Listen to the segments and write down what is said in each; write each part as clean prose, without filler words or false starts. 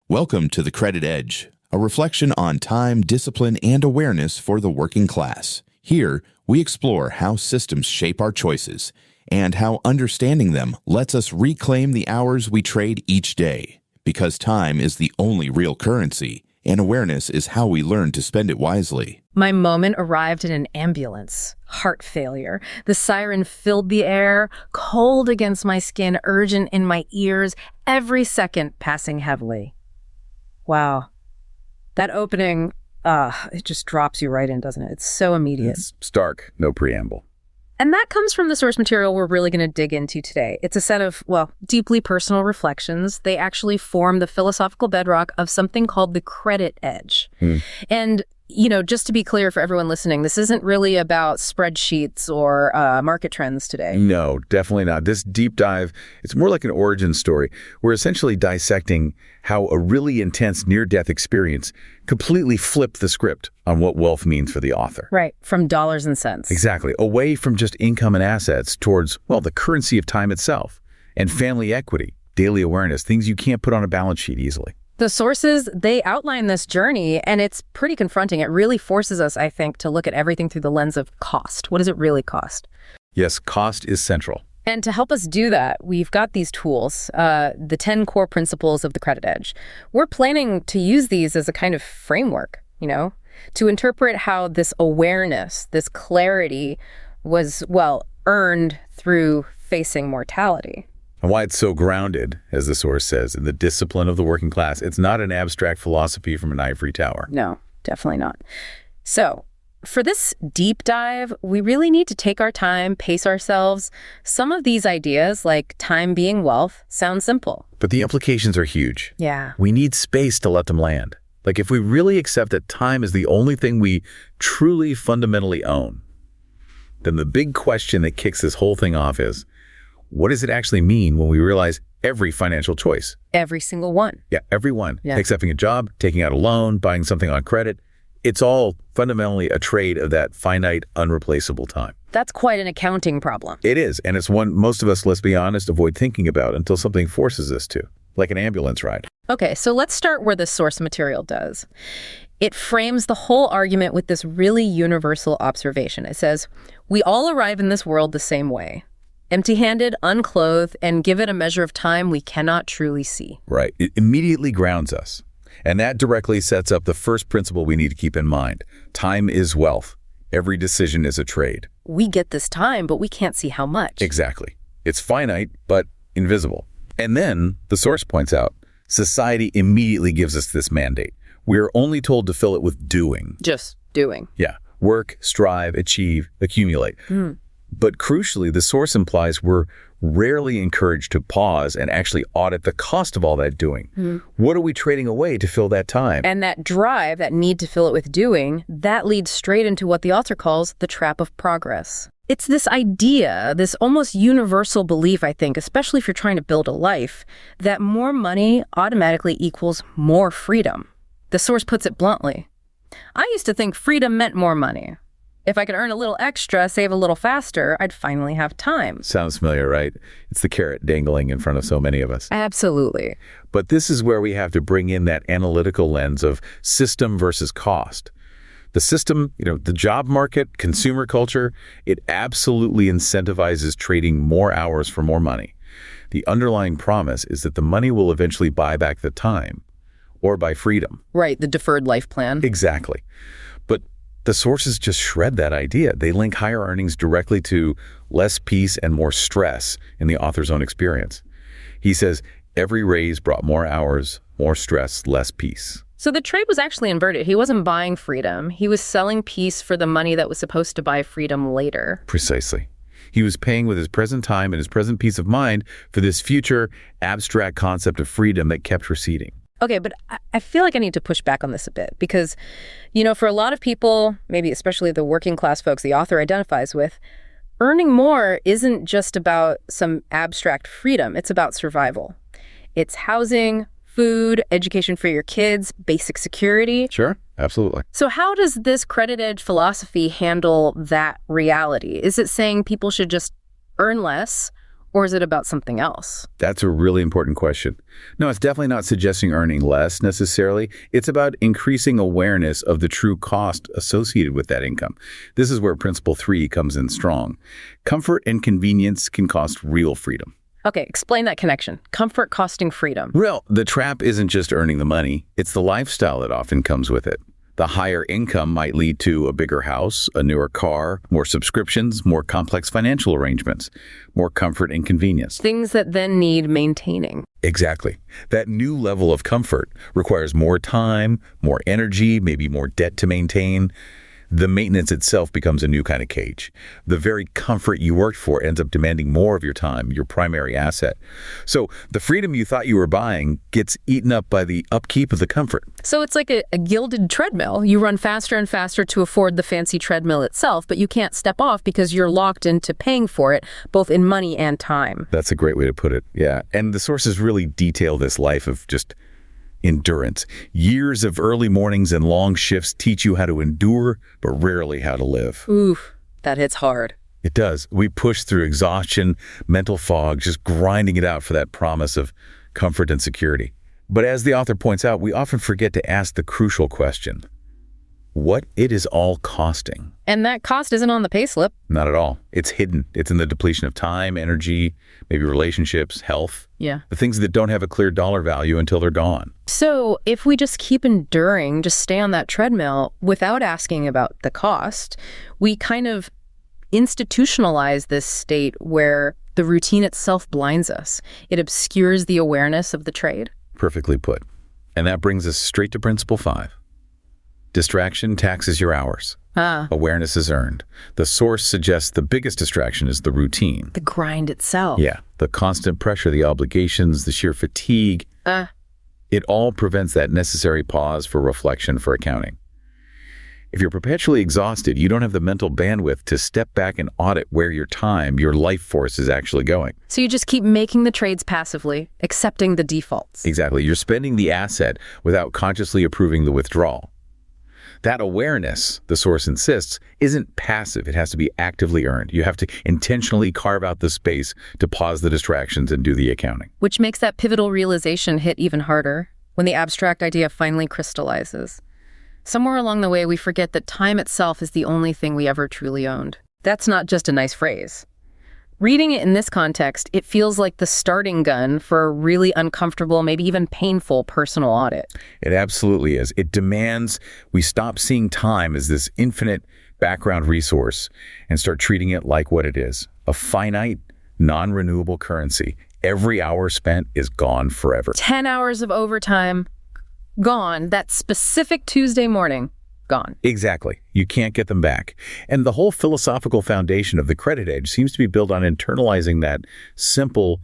Welcome to The Credit Edge, a reflection on time, discipline, and awareness for the working class. Here, we explore how systems shape our choices and how understanding them lets us reclaim the hours we trade each day. Because time is the only real currency, and awareness is how we learn to spend it wisely. My moment arrived in an ambulance. Heart failure. The siren filled the air, cold against my skin, urgent in my ears, every second passing heavily. Wow. That opening, it just drops you right in, doesn't it? It's so immediate. It's stark, no preamble. And that comes from the source material we're really going to dig into today. It's a set of, deeply personal reflections. They actually form the philosophical bedrock of something called the credit edge. And just to be clear for everyone listening, this isn't really about spreadsheets or market trends today. No, definitely not. This deep dive, it's more like an origin story. We're essentially dissecting how a really intense near-death experience completely flipped the script on what wealth means for the author. Right, from dollars and cents. Exactly. Away from just income and assets towards, the currency of time itself and family equity, daily awareness, things you can't put on a balance sheet easily. The sources, they outline this journey, and it's pretty confronting. It really forces us, I think, to look at everything through the lens of cost. What does it really cost? Yes, cost is central. And to help us do that, we've got these tools, the 10 core principles of the credit edge. We're planning to use these as a kind of framework, to interpret how this awareness, this clarity was, earned through facing mortality. And why it's so grounded, as the source says, in the discipline of the working class. It's not an abstract philosophy from an ivory tower. No, definitely not. So, for this deep dive, we really need to take our time, pace ourselves. Some of these ideas, like time being wealth, sound simple. But the implications are huge. Yeah. We need space to let them land. Like if we really accept that time is the only thing we truly fundamentally own, then the big question that kicks this whole thing off is, what does it actually mean when we realize every financial choice? Every single one. Yeah, every one. Yeah. Accepting a job, taking out a loan, buying something on credit. It's all fundamentally a trade of that finite, unreplaceable time. That's quite an accounting problem. It is, and it's one most of us, let's be honest, avoid thinking about until something forces us to, like an ambulance ride. Okay, so let's start where the source material does. It frames the whole argument with this really universal observation. It says, we all arrive in this world the same way. Empty-handed, unclothed, and given a measure of time we cannot truly see. Right. It immediately grounds us. And that directly sets up the first principle we need to keep in mind. Time is wealth. Every decision is a trade. We get this time, but we can't see how much. Exactly. It's finite, but invisible. And then, the source points out, society immediately gives us this mandate. We're only told to fill it with doing. Just doing. Yeah. Work, strive, achieve, accumulate. But crucially, the source implies we're rarely encouraged to pause and actually audit the cost of all that doing. What are we trading away to fill that time? And that drive, that need to fill it with doing, that leads straight into what the author calls the trap of progress. It's this idea, this almost universal belief, I think, especially if you're trying to build a life, that more money automatically equals more freedom. The source puts it bluntly. I used to think freedom meant more money. If I could earn a little extra, save a little faster, I'd finally have time. Sounds familiar, right? It's the carrot dangling in front of so many of us. Absolutely. But this is where we have to bring in that analytical lens of system versus cost. The system, the job market, consumer culture, it absolutely incentivizes trading more hours for more money. The underlying promise is that the money will eventually buy back the time or buy freedom. Right, the deferred life plan. Exactly. But the sources just shred that idea. They link higher earnings directly to less peace and more stress in the author's own experience. He says, every raise brought more hours, more stress, less peace. So the trade was actually inverted. He wasn't buying freedom. He was selling peace for the money that was supposed to buy freedom later. Precisely. He was paying with his present time and his present peace of mind for this future abstract concept of freedom that kept receding. Okay, but I feel like I need to push back on this a bit because, for a lot of people, maybe especially the working class folks the author identifies with, earning more isn't just about some abstract freedom. It's about survival. It's housing, food, education for your kids, basic security. Sure, absolutely. So how does this credit edge philosophy handle that reality? Is it saying people should just earn less Or is it about something else? That's a really important question. No, it's definitely not suggesting earning less necessarily. It's about increasing awareness of the true cost associated with that income. This is where principle 3 comes in strong. Comfort and convenience can cost real freedom. Okay, explain that connection. Comfort costing freedom. Well, the trap isn't just earning the money. It's the lifestyle that often comes with it. The higher income might lead to a bigger house, a newer car, more subscriptions, more complex financial arrangements, more comfort and convenience. Things that then need maintaining. Exactly. That new level of comfort requires more time, more energy, maybe more debt to maintain. The maintenance itself becomes a new kind of cage. The very comfort you worked for ends up demanding more of your time, your primary asset. So the freedom you thought you were buying gets eaten up by the upkeep of the comfort. So it's like a gilded treadmill. You run faster and faster to afford the fancy treadmill itself, but you can't step off because you're locked into paying for it, both in money and time. That's a great way to put it, yeah. And the sources really detail this life of just endurance. Years of early mornings and long shifts teach you how to endure, but rarely how to live. Oof, that hits hard. It does. We push through exhaustion, mental fog, just grinding it out for that promise of comfort and security. But as the author points out, we often forget to ask the crucial question: what it is all costing. And that cost isn't on the payslip. Not at all. It's hidden. It's in the depletion of time, energy, maybe relationships, health. Yeah. The things that don't have a clear dollar value until they're gone. So if we just keep enduring, just stay on that treadmill without asking about the cost, we kind of institutionalize this state where the routine itself blinds us. It obscures the awareness of the trade. Perfectly put. And that brings us straight to principle 5. Distraction taxes your hours. Awareness is earned. The source suggests the biggest distraction is the routine. The grind itself. Yeah, the constant pressure, the obligations, the sheer fatigue. It all prevents that necessary pause for reflection, for accounting. If you're perpetually exhausted, you don't have the mental bandwidth to step back and audit where your time, your life force is actually going. So you just keep making the trades passively, accepting the defaults. Exactly. You're spending the asset without consciously approving the withdrawal. That awareness, the source insists, isn't passive. It has to be actively earned. You have to intentionally carve out the space to pause the distractions and do the accounting. Which makes that pivotal realization hit even harder when the abstract idea finally crystallizes. Somewhere along the way, we forget that time itself is the only thing we ever truly owned. That's not just a nice phrase. Reading it in this context, it feels like the starting gun for a really uncomfortable, maybe even painful personal audit. It absolutely is. It demands we stop seeing time as this infinite background resource and start treating it like what it is: a finite, non-renewable currency. Every hour spent is gone forever. 10 hours of overtime, gone. That specific Tuesday morning, gone. Exactly. You can't get them back. And the whole philosophical foundation of the credit edge seems to be built on internalizing that simple,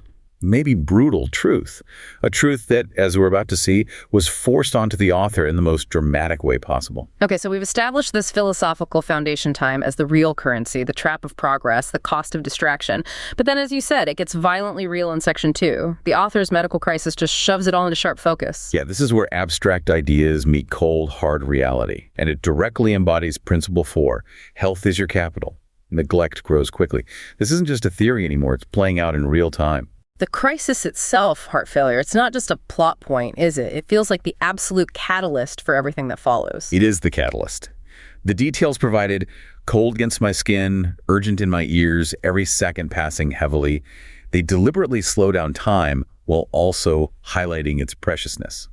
maybe brutal truth. A truth that, as we're about to see, was forced onto the author in the most dramatic way possible. Okay, so we've established this philosophical foundation time as the real currency, the trap of progress, the cost of distraction. But then, as you said, it gets violently real in section 2. The author's medical crisis just shoves it all into sharp focus. Yeah, this is where abstract ideas meet cold, hard reality. And it directly embodies principle 4. Health is your capital. Neglect grows quickly. This isn't just a theory anymore. It's playing out in real time. The crisis itself, heart failure, it's not just a plot point, is it? It feels like the absolute catalyst for everything that follows. It is the catalyst. The details provided: cold against my skin, urgent in my ears, every second passing heavily. They deliberately slow down time while also highlighting its preciousness.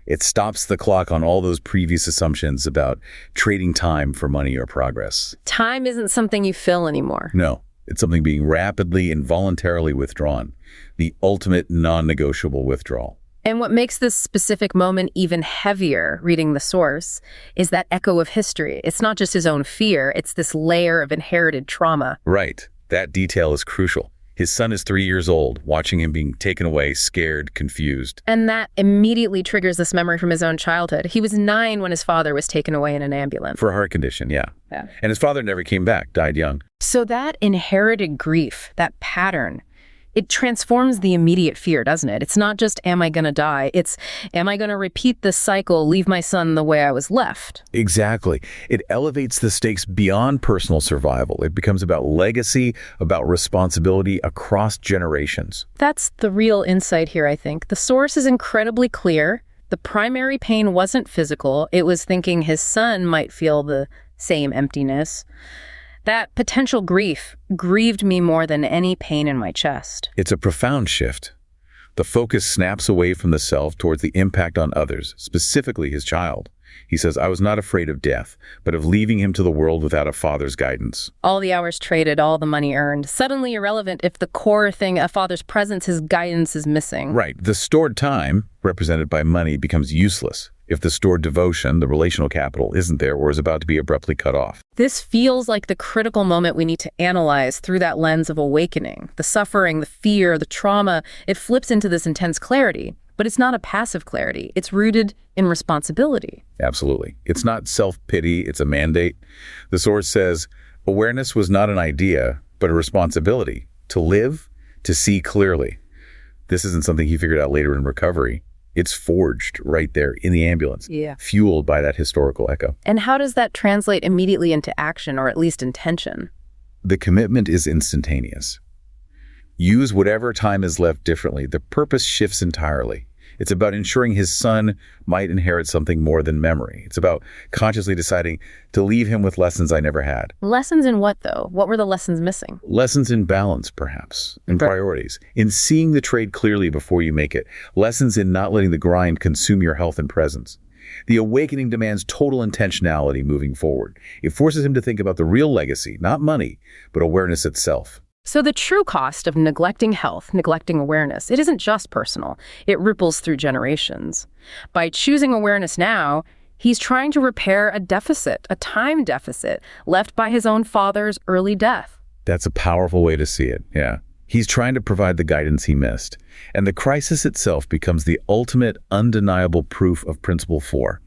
It stops the clock on all those previous assumptions about trading time for money or progress. Time isn't something you fill anymore. No. It's something being rapidly and voluntarily withdrawn, the ultimate non-negotiable withdrawal. And what makes this specific moment even heavier, reading the source, is that echo of history. It's not just his own fear, it's this layer of inherited trauma. Right. That detail is crucial. His son is 3 years old, watching him being taken away, scared, confused. And that immediately triggers this memory from his own childhood. He was 9 when his father was taken away in an ambulance. For a heart condition, yeah. And his father never came back, died young. So that inherited grief, that pattern, It transforms the immediate fear, doesn't it? It's not just, am I going to die? It's, am I going to repeat this cycle, leave my son the way I was left? Exactly. It elevates the stakes beyond personal survival. It becomes about legacy, about responsibility across generations. That's the real insight here, I think. The source is incredibly clear. The primary pain wasn't physical. It was thinking his son might feel the same emptiness. That potential grief grieved me more than any pain in my chest. It's a profound shift. The focus snaps away from the self towards the impact on others, specifically his child. He says, I was not afraid of death, but of leaving him to the world without a father's guidance. All the hours traded, all the money earned, suddenly irrelevant if the core thing, a father's presence, his guidance is missing. Right. The stored time, represented by money, becomes useless if the stored devotion, the relational capital, isn't there or is about to be abruptly cut off. This feels like the critical moment we need to analyze through that lens of awakening. The suffering, the fear, the trauma, it flips into this intense clarity. But it's not a passive clarity. It's rooted in responsibility. Absolutely. It's not self-pity, it's a mandate. The source says, awareness was not an idea, but a responsibility. To live, to see clearly. This isn't something he figured out later in recovery. It's forged right there in the ambulance, fueled by that historical echo. And how does that translate immediately into action, or at least intention? The commitment is instantaneous. Use whatever time is left differently. The purpose shifts entirely. It's about ensuring his son might inherit something more than memory. It's about consciously deciding to leave him with lessons I never had. Lessons in what, though? What were the lessons missing? Lessons in balance, perhaps, in priorities, in seeing the trade clearly before you make it. Lessons in not letting the grind consume your health and presence. The awakening demands total intentionality moving forward. It forces him to think about the real legacy, not money, but awareness itself. So the true cost of neglecting health, neglecting awareness, it isn't just personal. It ripples through generations. By choosing awareness now, he's trying to repair a deficit, a time deficit, left by his own father's early death. That's a powerful way to see it, yeah. He's trying to provide the guidance he missed. And the crisis itself becomes the ultimate, undeniable proof of Principle 4.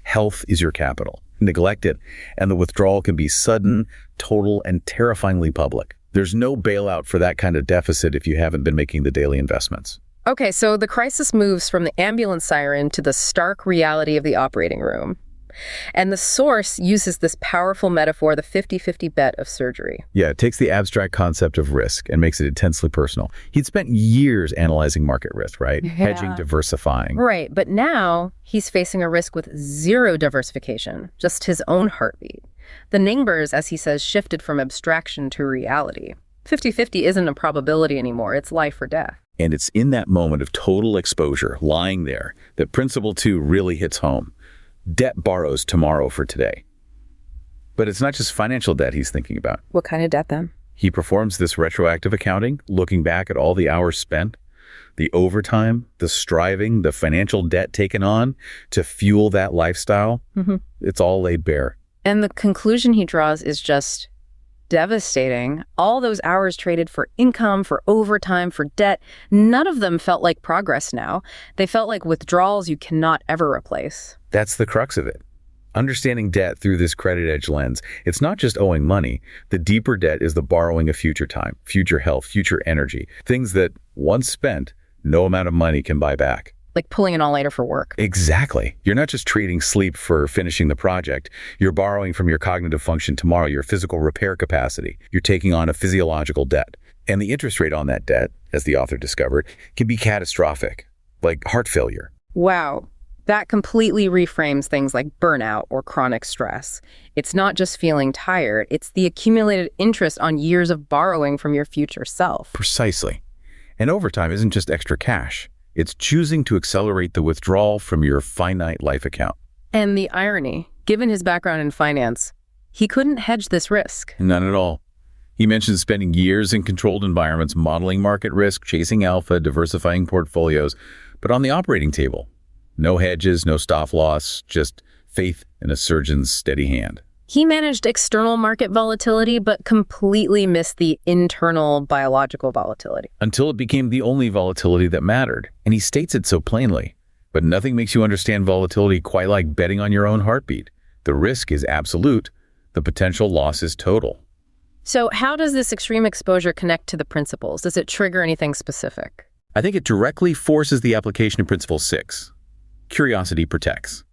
Health is your capital. Neglect it, and the withdrawal can be sudden, total, and terrifyingly public. There's no bailout for that kind of deficit if you haven't been making the daily investments. Okay, so the crisis moves from the ambulance siren to the stark reality of the operating room. And the source uses this powerful metaphor, the 50-50 bet of surgery. Yeah, it takes the abstract concept of risk and makes it intensely personal. He'd spent years analyzing market risk, right? Yeah. Hedging, diversifying. Right, but now he's facing a risk with zero diversification, just his own heartbeat. The numbers, as he says, shifted from abstraction to reality. 50-50 isn't a probability anymore, it's life or death. And it's in that moment of total exposure, lying there, that Principle 2 really hits home. Debt borrows tomorrow for today. But it's not just financial debt he's thinking about. What kind of debt then? He performs this retroactive accounting, looking back at all the hours spent, the overtime, the striving, the financial debt taken on to fuel that lifestyle. It's all laid bare. And the conclusion he draws is just devastating. All those hours traded for income, for overtime, for debt, none of them felt like progress now. They felt like withdrawals you cannot ever replace. That's the crux of it. Understanding debt through this credit edge lens, it's not just owing money. The deeper debt is the borrowing of future time, future health, future energy, things that once spent, no amount of money can buy back. Like pulling an all-nighter for work. Exactly. You're not just trading sleep for finishing the project. You're borrowing from your cognitive function tomorrow, your physical repair capacity. You're taking on a physiological debt. And the interest rate on that debt, as the author discovered, can be catastrophic, like heart failure. Wow. That completely reframes things like burnout or chronic stress. It's not just feeling tired, it's the accumulated interest on years of borrowing from your future self. Precisely. And overtime isn't just extra cash. It's choosing to accelerate the withdrawal from your finite life account. And the irony, given his background in finance, he couldn't hedge this risk. None at all. He mentions spending years in controlled environments, modeling market risk, chasing alpha, diversifying portfolios. But on the operating table, no hedges, no stop loss, just faith in a surgeon's steady hand. He managed external market volatility, but completely missed the internal biological volatility. Until it became the only volatility that mattered. And he states it so plainly. But nothing makes you understand volatility quite like betting on your own heartbeat. The risk is absolute. The potential loss is total. So how does this extreme exposure connect to the principles? Does it trigger anything specific? I think it directly forces the application of Principle 6. Curiosity protects.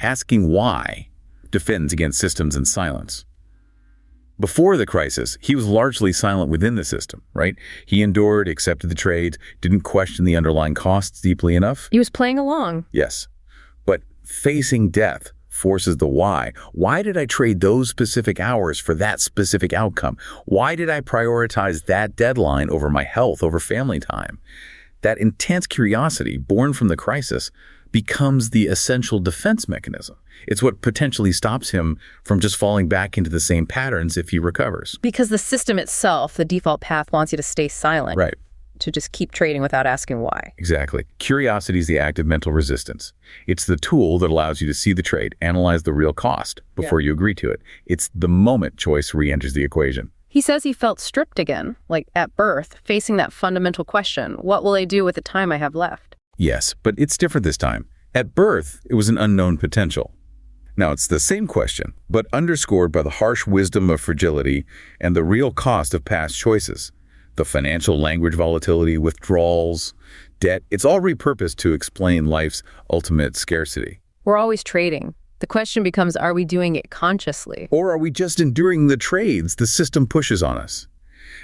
Asking why defends against systems and silence. Before the crisis, he was largely silent within the system, right? He endured, accepted the trades, didn't question the underlying costs deeply enough. He was playing along. Yes. But facing death forces the why. Why did I trade those specific hours for that specific outcome? Why did I prioritize that deadline over my health, over family time? That intense curiosity, born from the crisis, becomes the essential defense mechanism. It's what potentially stops him from just falling back into the same patterns if he recovers. Because the system itself, the default path, wants you to stay silent. Right. To just keep trading without asking why. Exactly. Curiosity is the act of mental resistance. It's the tool that allows you to see the trade, analyze the real cost before you agree to it. It's the moment choice re-enters the equation. He says he felt stripped again, like at birth, facing that fundamental question, what will I do with the time I have left? Yes, but it's different this time. At birth, it was an unknown potential. Now, it's the same question, but underscored by the harsh wisdom of fragility and the real cost of past choices. The financial language volatility, withdrawals, debt, it's all repurposed to explain life's ultimate scarcity. We're always trading. The question becomes, are we doing it consciously? Or are we just enduring the trades the system pushes on us?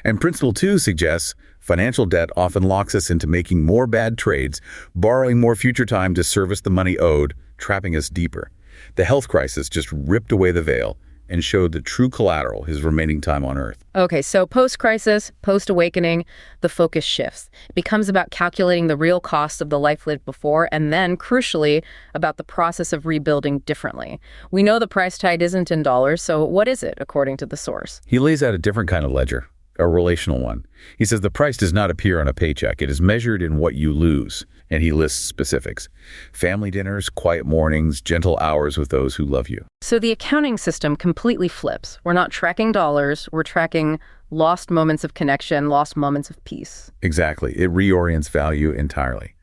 And Principle 2 suggests financial debt often locks us into making more bad trades, borrowing more future time to service the money owed, trapping us deeper. The health crisis just ripped away the veil and showed the true collateral, his remaining time on Earth. Okay, so post-crisis, post-awakening, the focus shifts. It becomes about calculating the real cost of the life lived before, and then, crucially, about the process of rebuilding differently. We know the price tag isn't in dollars, so what is it, according to the source? He lays out a different kind of ledger, a relational one. He says the price does not appear on a paycheck. It is measured in what you lose. And he lists specifics. Family dinners, quiet mornings, gentle hours with those who love you. So the accounting system completely flips. We're not tracking dollars. We're tracking lost moments of connection, lost moments of peace. Exactly. It reorients value entirely.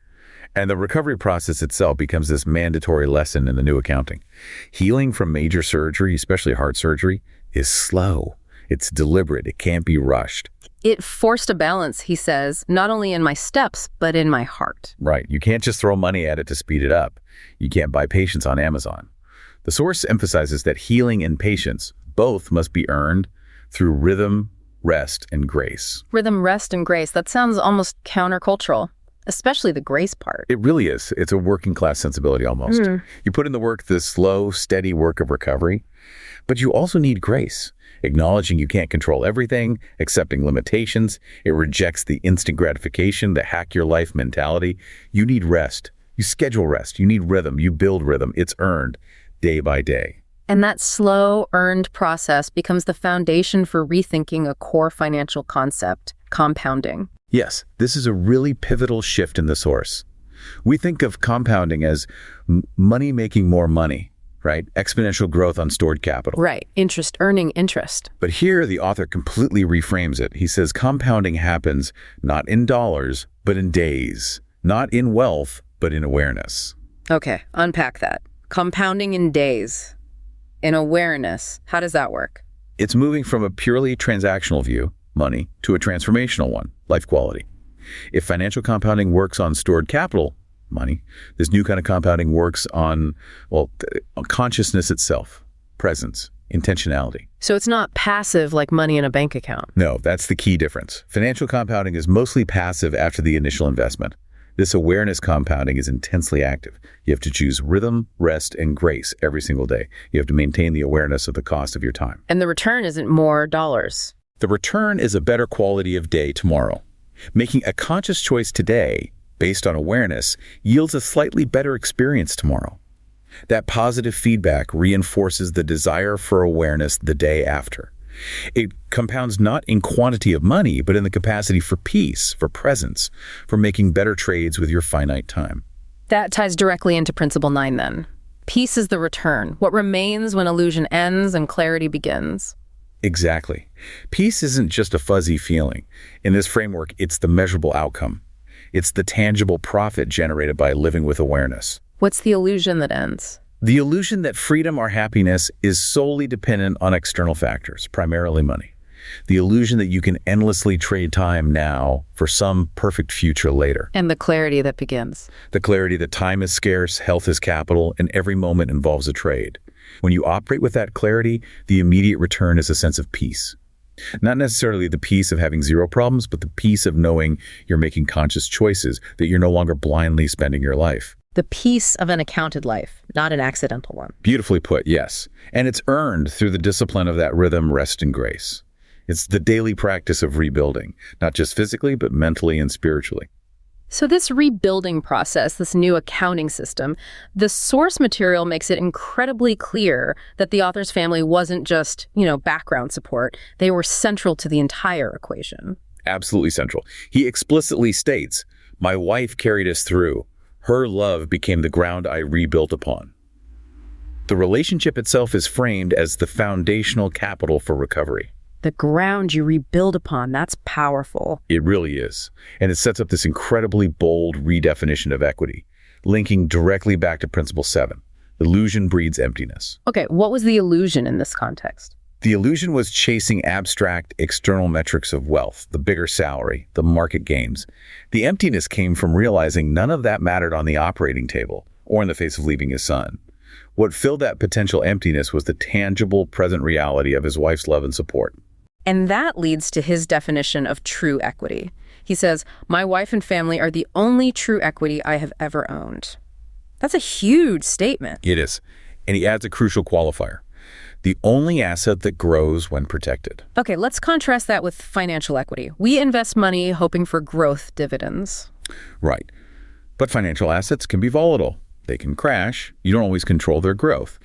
And the recovery process itself becomes this mandatory lesson in the new accounting. Healing from major surgery, especially heart surgery, is slow. It's deliberate. It can't be rushed. It forced a balance, he says, not only in my steps, but in my heart. Right. You can't just throw money at it to speed it up. You can't buy patience on Amazon. The source emphasizes that healing and patience both must be earned through rhythm, rest, and grace. Rhythm, rest, and grace. That sounds almost countercultural, especially the grace part. It really is. It's a working class sensibility almost. You put in the work, the slow, steady work of recovery, but you also need grace. Acknowledging you can't control everything, accepting limitations. It rejects the instant gratification, the hack your life mentality. You need rest. You schedule rest. You need rhythm. You build rhythm. It's earned day by day. And that slow, earned process becomes the foundation for rethinking a core financial concept, compounding. Yes, this is a really pivotal shift in the source. We think of compounding as money making more money. Right? Exponential growth on stored capital. Right. Interest earning interest. But here the author completely reframes it. He says compounding happens not in dollars, but in days. Not in wealth, but in awareness. Okay, unpack that. Compounding in days. In awareness. How does that work? It's moving from a purely transactional view, money, to a transformational one, life quality. If financial compounding works on stored capital, money, this new kind of compounding works on, on consciousness itself, presence, intentionality. So it's not passive like money in a bank account. No, that's the key difference. Financial compounding is mostly passive after the initial investment. This awareness compounding is intensely active. You have to choose rhythm, rest, and grace every single day. You have to maintain the awareness of the cost of your time. And the return isn't more dollars. The return is a better quality of day tomorrow. Making a conscious choice today based on awareness yields a slightly better experience tomorrow. That positive feedback reinforces the desire for awareness the day after. It compounds not in quantity of money, but in the capacity for peace, for presence, for making better trades with your finite time. That ties directly into Principle 9 then. Peace is the return, what remains when illusion ends and clarity begins. Exactly. Peace isn't just a fuzzy feeling. In this framework, it's the measurable outcome. It's the tangible profit generated by living with awareness. What's the illusion that ends? The illusion that freedom or happiness is solely dependent on external factors, primarily money. The illusion that you can endlessly trade time now for some perfect future later. And the clarity that begins. The clarity that time is scarce, health is capital, and every moment involves a trade. When you operate with that clarity, the immediate return is a sense of peace. Not necessarily the peace of having zero problems, but the peace of knowing you're making conscious choices, that you're no longer blindly spending your life. The peace of an accounted life, not an accidental one. Beautifully put, yes. And it's earned through the discipline of that rhythm, rest, and grace. It's the daily practice of rebuilding, not just physically, but mentally and spiritually. So this rebuilding process, this new accounting system, the source material makes it incredibly clear that the author's family wasn't just, background support. They were central to the entire equation. Absolutely central. He explicitly states, "My wife carried us through. Her love became the ground I rebuilt upon." The relationship itself is framed as the foundational capital for recovery. The ground you rebuild upon, that's powerful. It really is. And it sets up this incredibly bold redefinition of equity, linking directly back to Principle 7. Illusion breeds emptiness. Okay, what was the illusion in this context? The illusion was chasing abstract external metrics of wealth, the bigger salary, the market gains. The emptiness came from realizing none of that mattered on the operating table or in the face of leaving his son. What filled that potential emptiness was the tangible present reality of his wife's love and support. And that leads to his definition of true equity. He says, "My wife and family are the only true equity I have ever owned." That's a huge statement. It is. And he adds a crucial qualifier: the only asset that grows when protected. Okay, let's contrast that with financial equity. We invest money hoping for growth dividends. Right. But financial assets can be volatile. They can crash. You don't always control their growth.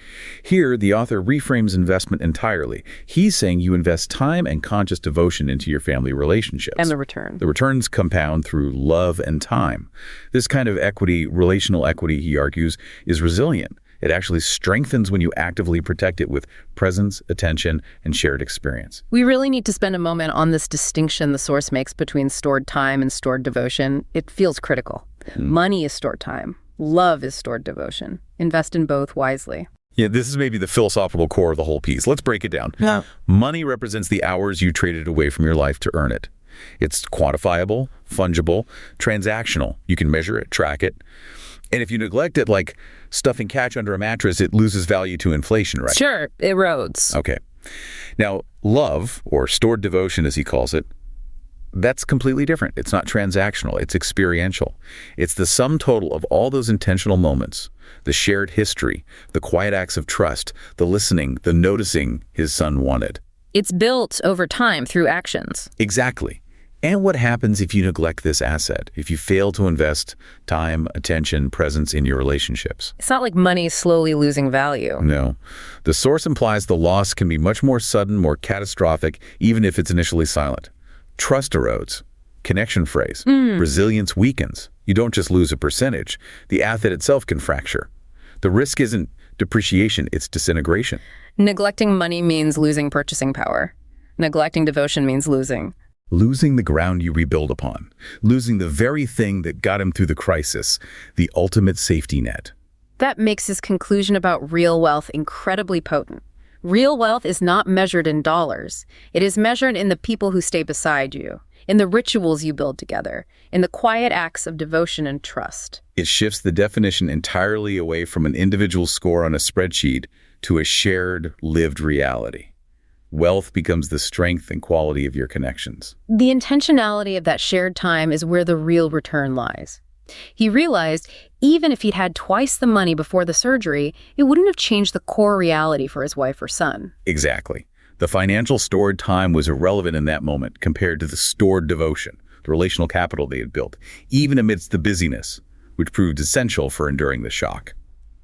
Here, the author reframes investment entirely. He's saying you invest time and conscious devotion into your family relationships. And the return. The returns compound through love and time. This kind of equity, relational equity, he argues, is resilient. It actually strengthens when you actively protect it with presence, attention, and shared experience. We really need to spend a moment on this distinction the source makes between stored time and stored devotion. It feels critical. Money is stored time. Love is stored devotion. Invest in both wisely. Yeah, this is maybe the philosophical core of the whole piece. Let's break it down. Yeah. Money represents the hours you traded away from your life to earn it. It's quantifiable, fungible, transactional. You can measure it, track it. And if you neglect it, like stuffing cash under a mattress, it loses value to inflation, right? Sure, erodes. Okay. Now, love, or stored devotion as he calls it, that's completely different. It's not transactional. It's experiential. It's the sum total of all those intentional moments, the shared history, the quiet acts of trust, the listening, the noticing his son wanted. It's built over time through actions. Exactly. And what happens if you neglect this asset, if you fail to invest time, attention, presence in your relationships? It's not like money slowly losing value. No. The source implies the loss can be much more sudden, more catastrophic, even if it's initially silent. Trust erodes. Connection frays. Resilience weakens. You don't just lose a percentage. The asset itself can fracture. The risk isn't depreciation, it's disintegration. Neglecting money means losing purchasing power. Neglecting devotion means losing the ground you rebuild upon. Losing the very thing that got him through the crisis, the ultimate safety net. That makes his conclusion about real wealth incredibly potent. Real wealth is not measured in dollars. It is measured in the people who stay beside you, in the rituals you build together, in the quiet acts of devotion and trust. It shifts the definition entirely away from an individual score on a spreadsheet to a shared, lived reality. Wealth becomes the strength and quality of your connections. The intentionality of that shared time is where the real return lies. He realized even if he'd had twice the money before the surgery, it wouldn't have changed the core reality for his wife or son. Exactly. The financial stored time was irrelevant in that moment compared to the stored devotion, the relational capital they had built, even amidst the busyness, which proved essential for enduring the shock.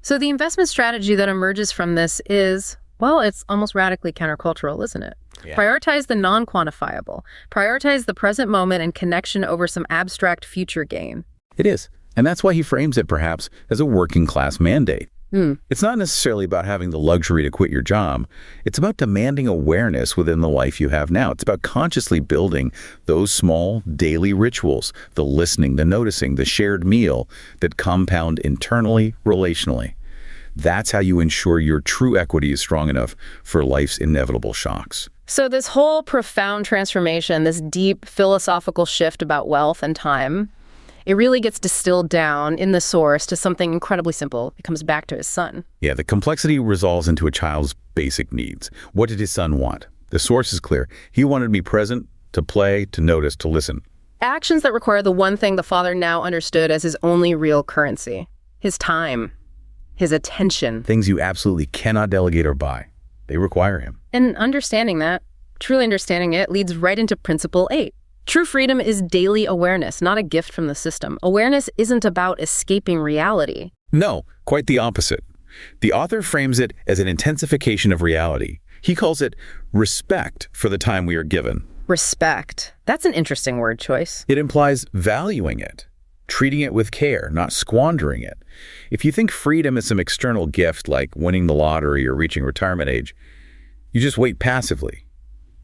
So the investment strategy that emerges from this is, well, it's almost radically countercultural, isn't it? Yeah. Prioritize the non-quantifiable. Prioritize the present moment and connection over some abstract future gain. It is. And that's why he frames it, perhaps, as a working-class mandate. It's not necessarily about having the luxury to quit your job. It's about demanding awareness within the life you have now. It's about consciously building those small daily rituals, the listening, the noticing, the shared meal that compound internally, relationally. That's how you ensure your true equity is strong enough for life's inevitable shocks. So this whole profound transformation, this deep philosophical shift about wealth and time, it really gets distilled down in the source to something incredibly simple. It comes back to his son. Yeah, the complexity resolves into a child's basic needs. What did his son want? The source is clear. He wanted to be present, to play, to notice, to listen. Actions that require the one thing the father now understood as his only real currency. His time. His attention. Things you absolutely cannot delegate or buy. They require him. And understanding that, truly understanding it, leads right into Principle 8. True freedom is daily awareness, not a gift from the system. Awareness isn't about escaping reality. No, quite the opposite. The author frames it as an intensification of reality. He calls it respect for the time we are given. Respect. That's an interesting word choice. It implies valuing it, treating it with care, not squandering it. If you think freedom is some external gift like winning the lottery or reaching retirement age, you just wait passively.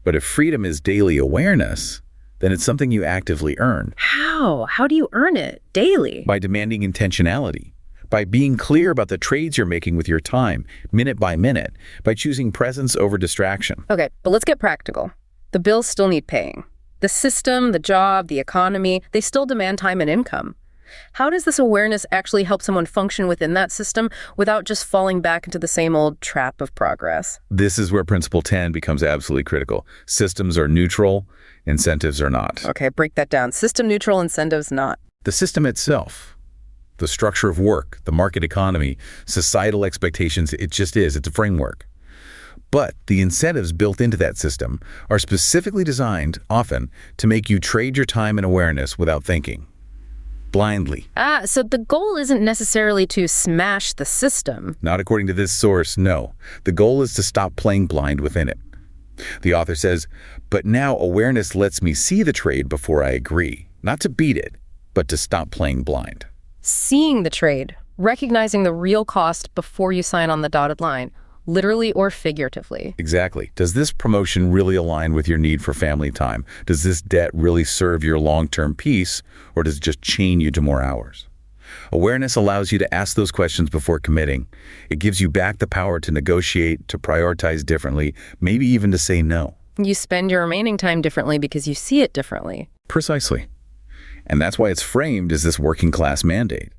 But if freedom is daily awareness, then it's something you actively earn. How? How do you earn it? Daily? By demanding intentionality, by being clear about the trades you're making with your time, minute by minute, by choosing presence over distraction. Okay, but let's get practical. The bills still need paying. The system, the job, the economy, they still demand time and income. How does this awareness actually help someone function within that system without just falling back into the same old trap of progress? This is where Principle 10 becomes absolutely critical. Systems are neutral, incentives are not. Okay, break that down. System neutral, incentives not. The system itself, the structure of work, the market economy, societal expectations, it just is. It's a framework. But the incentives built into that system are specifically designed, often, to make you trade your time and awareness without thinking. Blindly. So the goal isn't necessarily to smash the system. Not according to this source, no. The goal is to stop playing blind within it. The author says, but now awareness lets me see the trade before I agree. Not to beat it, but to stop playing blind. Seeing the trade, recognizing the real cost before you sign on the dotted line, literally or figuratively. Exactly. Does this promotion really align with your need for family time? Does this debt really serve your long-term peace, or does it just chain you to more hours? Awareness allows you to ask those questions before committing. It gives you back the power to negotiate, to prioritize differently, maybe even to say no. You spend your remaining time differently because you see it differently. Precisely. And that's why it's framed as this working class mandate.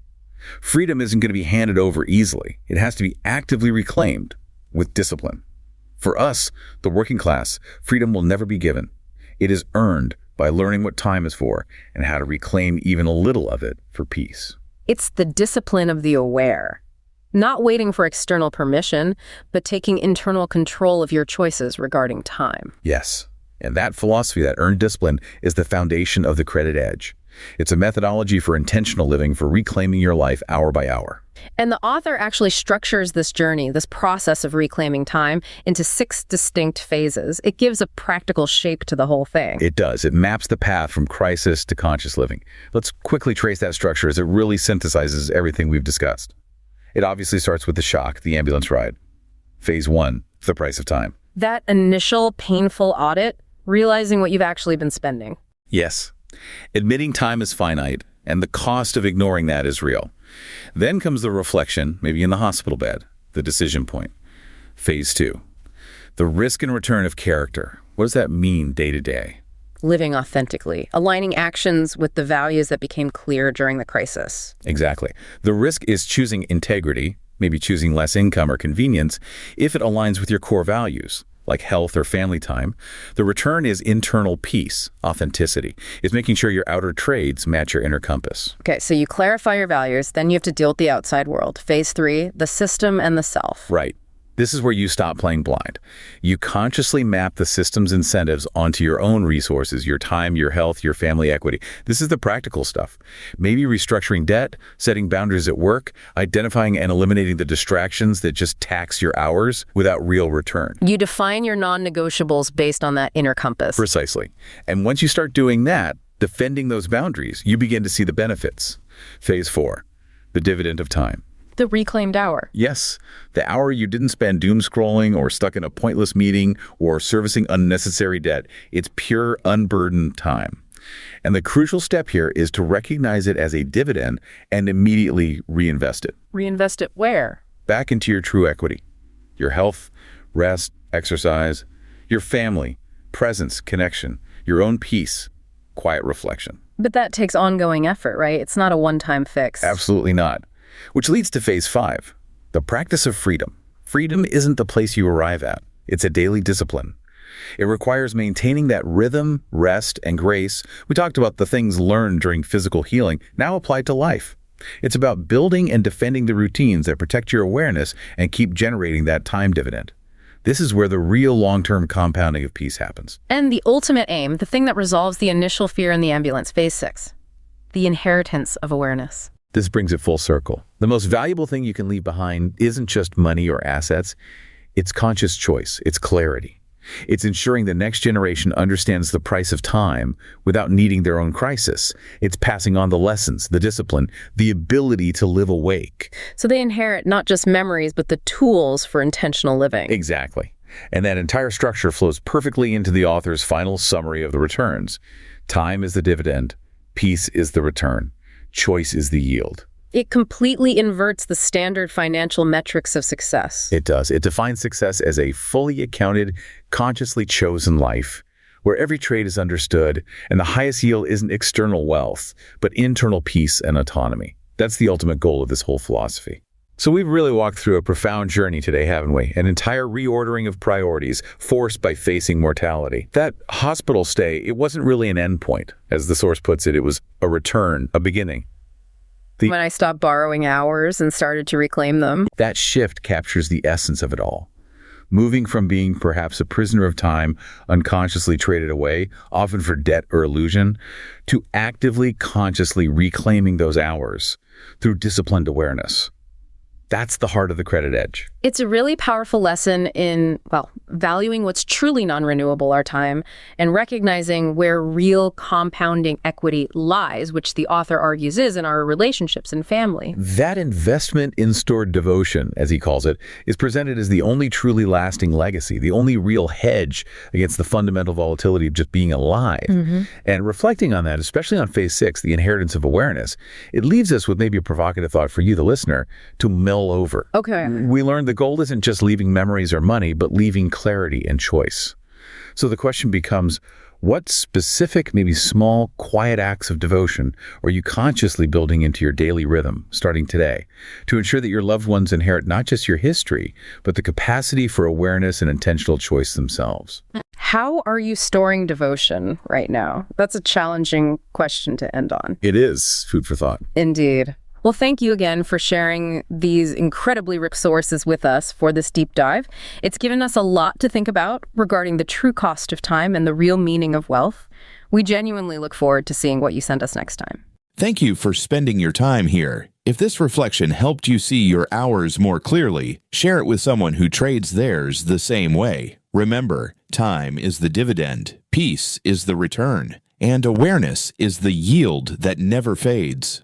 Freedom isn't going to be handed over easily. It has to be actively reclaimed with discipline. For us, the working class, freedom will never be given. It is earned by learning what time is for and how to reclaim even a little of it for peace. It's the discipline of the aware. Not waiting for external permission, but taking internal control of your choices regarding time. Yes, and that philosophy, that earned discipline, is the foundation of the Credit Edge. It's a methodology for intentional living, for reclaiming your life hour by hour. And the author actually structures this journey, this process of reclaiming time, into 6 distinct phases. It gives a practical shape to the whole thing. It does. It maps the path from crisis to conscious living. Let's quickly trace that structure as it really synthesizes everything we've discussed. It obviously starts with the shock, the ambulance ride. Phase 1, the price of time. That initial painful audit, realizing what you've actually been spending. Yes. Admitting time is finite, and the cost of ignoring that is real. Then comes the reflection, maybe in the hospital bed, the decision point. Phase 2, the risk and return of character. What does that mean day to day? Living authentically, aligning actions with the values that became clear during the crisis. Exactly. The risk is choosing integrity, maybe choosing less income or convenience, if it aligns with your core values, like health or family time. The return is internal peace, authenticity. It's making sure your outer trades match your inner compass. Okay, so you clarify your values, then you have to deal with the outside world. Phase 3, the system and the self. Right. This is where you stop playing blind. You consciously map the system's incentives onto your own resources, your time, your health, your family equity. This is the practical stuff. Maybe restructuring debt, setting boundaries at work, identifying and eliminating the distractions that just tax your hours without real return. You define your non-negotiables based on that inner compass. Precisely. And once you start doing that, defending those boundaries, you begin to see the benefits. Phase 4, the dividend of time. The reclaimed hour. Yes, the hour you didn't spend doom scrolling or stuck in a pointless meeting or servicing unnecessary debt. It's pure, unburdened time. And the crucial step here is to recognize it as a dividend and immediately reinvest it. Reinvest it where? Back into your true equity. Your health, rest, exercise, Your family, presence, connection, your own peace, quiet reflection. But that takes ongoing effort, right? It's not a one-time fix. Absolutely not. Which leads to phase 5, the practice of freedom. Freedom isn't the place you arrive at. It's a daily discipline. It requires maintaining that rhythm, rest, and grace. We talked about the things learned during physical healing, now applied to life. It's about building and defending the routines that protect your awareness and keep generating that time dividend. This is where the real long-term compounding of peace happens. And the ultimate aim, the thing that resolves the initial fear in the ambulance, phase 6, the inheritance of awareness. This brings it full circle. The most valuable thing you can leave behind isn't just money or assets. It's conscious choice. It's clarity. It's ensuring the next generation understands the price of time without needing their own crisis. It's passing on the lessons, the discipline, the ability to live awake. So they inherit not just memories, but the tools for intentional living. Exactly. And that entire structure flows perfectly into the author's final summary of the returns. Time is the dividend. Peace is the return. Choice is the yield. It completely inverts the standard financial metrics of success. It does. It defines success as a fully accounted, consciously chosen life, where every trade is understood, and the highest yield isn't external wealth, but internal peace and autonomy. That's the ultimate goal of this whole philosophy. So we've really walked through a profound journey today, haven't we? An entire reordering of priorities forced by facing mortality. That hospital stay, it wasn't really an endpoint. As the source puts it, it was a return, a beginning. When I stopped borrowing hours and started to reclaim them. That shift captures the essence of it all. Moving from being perhaps a prisoner of time, unconsciously traded away, often for debt or illusion, to actively, consciously reclaiming those hours through disciplined awareness. That's the heart of the credit edge. It's a really powerful lesson in, valuing what's truly non-renewable, our time, and recognizing where real compounding equity lies, which the author argues is in our relationships and family. That investment in stored devotion, as he calls it, is presented as the only truly lasting legacy, the only real hedge against the fundamental volatility of just being alive. And reflecting on that, especially on phase 6, the inheritance of awareness, it leaves us with maybe a provocative thought for you, the listener, to mull over. Okay. We learned the goal isn't just leaving memories or money, but leaving clarity and choice. So the question becomes, what specific, maybe small, quiet acts of devotion are you consciously building into your daily rhythm, starting today, to ensure that your loved ones inherit not just your history, but the capacity for awareness and intentional choice themselves? How are you storing devotion right now? That's a challenging question to end on. It is food for thought. Indeed. Well, thank you again for sharing these incredibly rich sources with us for this deep dive. It's given us a lot to think about regarding the true cost of time and the real meaning of wealth. We genuinely look forward to seeing what you send us next time. Thank you for spending your time here. If this reflection helped you see your hours more clearly, share it with someone who trades theirs the same way. Remember, time is the dividend, peace is the return, and awareness is the yield that never fades.